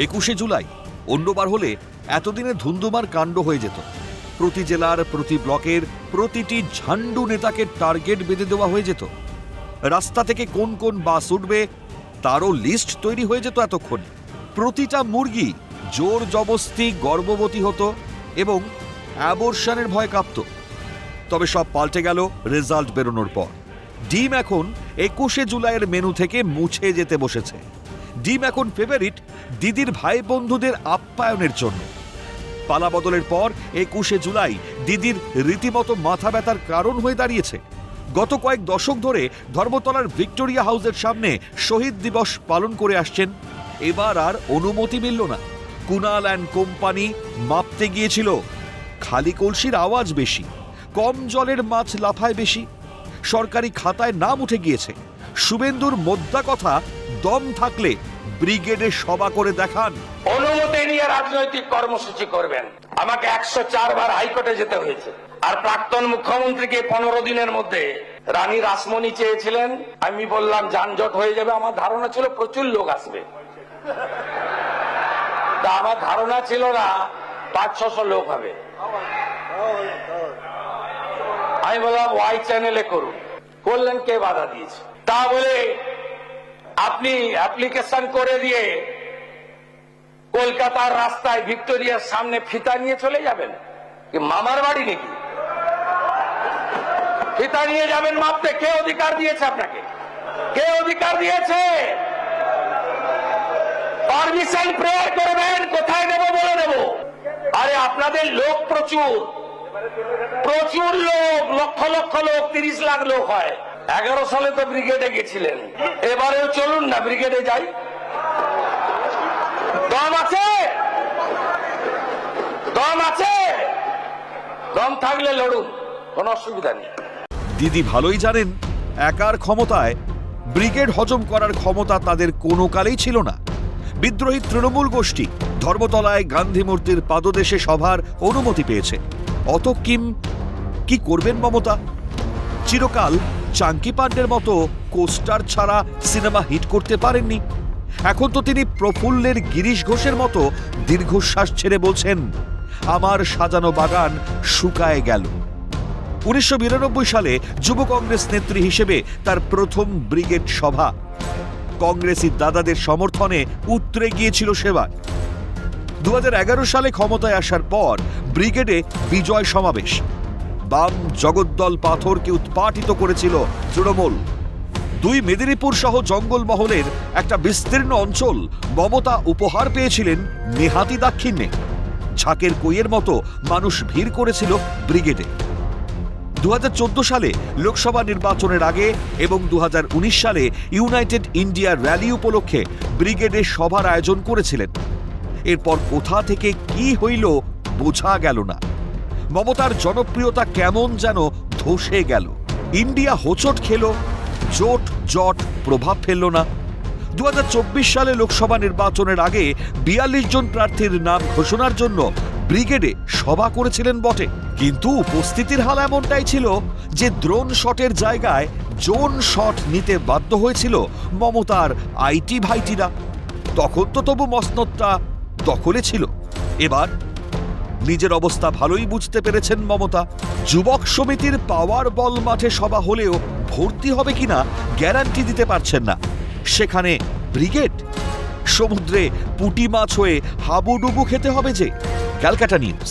21শে জুলাই অন্যবার হলে এতদিনে ধুন্ধুমার কাণ্ড হয়ে যেত। প্রতি জেলার প্রতি ব্লকের প্রতিটি ঝান্ডু নেতাকে টার্গেট বেঁধে দেওয়া হয়ে যেত। রাস্তা থেকে কোন কোন বাস উঠবে তারও লিস্ট তৈরি হয়ে যেত এতক্ষণে। প্রতিটা মুরগি জোর জবস্তি গর্ভবতী হতো এবং অ্যাবর্শনের ভয় কাঁপত। তবে সব পাল্টে গেল রেজাল্ট বেরোনোর পর। ডিম এখন 21শে জুলাইয়ের মেনু থেকে মুছে যেতে বসেছে। ডিম এখন ফেভারিট দিদির ভাই বন্ধুদের আপ্যায়নের জন্য। পালা বদলের পর 21শে জুলাই দিদির রীতিমতো মাথা ব্যথার কারণ হয়ে দাঁড়িয়েছে। গত কয়েক দশক ধরে ধর্মতলার ভিক্টোরিয়া হাউসের সামনে শহীদ দিবস পালন করে আসছেন। এবার আর অনুমতি মিলল না। কুনাল অ্যান্ড কোম্পানি মাপতে গিয়েছিল, খালি কলসির আওয়াজ বেশি, কম জলের মাছ লাফায় বেশি। সরকারি খাতায় নাম উঠে গিয়েছে। শুভেন্দুর মোদ্দা কথা, দম থাকলে ব্রিগেডে সভা করে দেখান। অনুমতি নিয়ে রাজনৈতিক কর্মসূচি করবেন। আমাকে 104 বার হাইকোর্টে যেতে হয়েছে। আর প্রাক্তন মুখ্যমন্ত্রীকে 15 দিনের মধ্যে রানী রাসমণি চেয়েছিলেন। আমি বললাম যানজট হয়ে যাবে। আমার ধারণা ছিল প্রচুর লোক আসবে, তা আমার ধারণা ছিল না 500-600 লোক হবে। আমি বললাম ওয়াই চ্যানেলে করুন। করলেন, কে বাধা দিয়েছে? তা বলে আপনি অ্যাপ্লিকেশন করে দিয়ে কলকাতার রাস্তায় ভিক্টোরিয়ার সামনে ফিতা নিয়ে চলে যাবেন? কি মামার বাড়ি নাকি? ফিতা নিয়ে যাবেন মাপতে? কে অধিকার দিয়েছে আপনাকে? কে অধিকার দিয়েছে? পারমিশন প্রেয়ার করবেন, কোথায় দেবো বলে দেবো। আরে আপনাদের লোক প্রচুর, প্রচুর লোক, লক্ষ লক্ষ লোক, 30 লাখ লোক হয়। 11 সালে তো ব্রিগেডে গেছিলেন, এবারেও চলুন না ব্রিগেডে যাই। দম আছে? দম আছে? দম থাকলে লড়ুন, কোনো অসুবিধা নেই। দিদি ভালোই জানেন একার ক্ষমতায় ব্রিগেড হজম করার ক্ষমতা তাদের কোনো কালেই ছিল না। বিদ্রোহী তৃণমূল গোষ্ঠী ধর্মতলায় গান্ধী মূর্তির পাদদেশে সভার অনুমতি পেয়েছে। অত কি করবেন মমতা? চিরকাল চাঙ্কি পান্ডের মতো কোস্টার ছাড়া সিনেমা হিট করতে পারেননি। এখন তো তিনি প্রফুল্লের গিরিশ ঘোষের মতো দীর্ঘশ্বাস ছেড়ে বলছেন, আমার সাজানো বাগান শুকায় গেল। 1992 সালে যুব কংগ্রেস নেত্রী হিসেবে তার প্রথম ব্রিগেড সভা। কংগ্রেসী দাদাদের সমর্থনে উতরে গিয়েছিল সেবার। 2011 সালে ক্ষমতায় আসার পর ব্রিগেডে বিজয় সমাবেশ। বাম জগদ্দল পাথরকে উৎপাটিত করেছিল তৃণমূল। 2 মেদিনীপুর সহ জঙ্গলমহলের একটা বিস্তীর্ণ অঞ্চল মমতা উপহার পেয়েছিলেন নেহাতি দাক্ষিণ্যে। ঝাঁকের কইয়ের মতো মানুষ ভিড় করেছিল ব্রিগেডে। 2014 সালে লোকসভা নির্বাচনের আগে এবং 2019 সালে ইউনাইটেড ইন্ডিয়া র্যালি উপলক্ষে ব্রিগেডে সভার আয়োজন করেছিলেন। এরপর কোথা থেকে কি হইল বোঝা গেল না। মমতার জনপ্রিয়তা কেমন যেন ধসে গেল। ইন্ডিয়া হোঁচট খেল, জোট জট প্রভাব ফেলল না। 2024 সালে লোকসভা নির্বাচনের আগে 42 জন প্রার্থীর নাম ঘোষণার জন্য ব্রিগেডে সভা করেছিলেন বটে, কিন্তু উপস্থিতির হাল এমনটাই ছিল যে দ্রোণ শটের জায়গায় জোন শট নিতে বাধ্য হয়েছিল মমতার আইটি ভাইটিরা। তখন তো তবু মসনদটা দখলে ছিল। এবার নিজের অবস্থা ভালোই বুঝতে পেরেছেন মমতা। যুবক সমিতির পাওয়ার বল মাঠে সভা হলেও ভর্তি হবে কিনা গ্যারান্টি দিতে পারছেন না। সেখানে ব্রিগেড? সমুদ্রে পুঁটি মাছ হয়ে হাবুডুবু খেতে হবে যে। ক্যালকাটা নিউজ।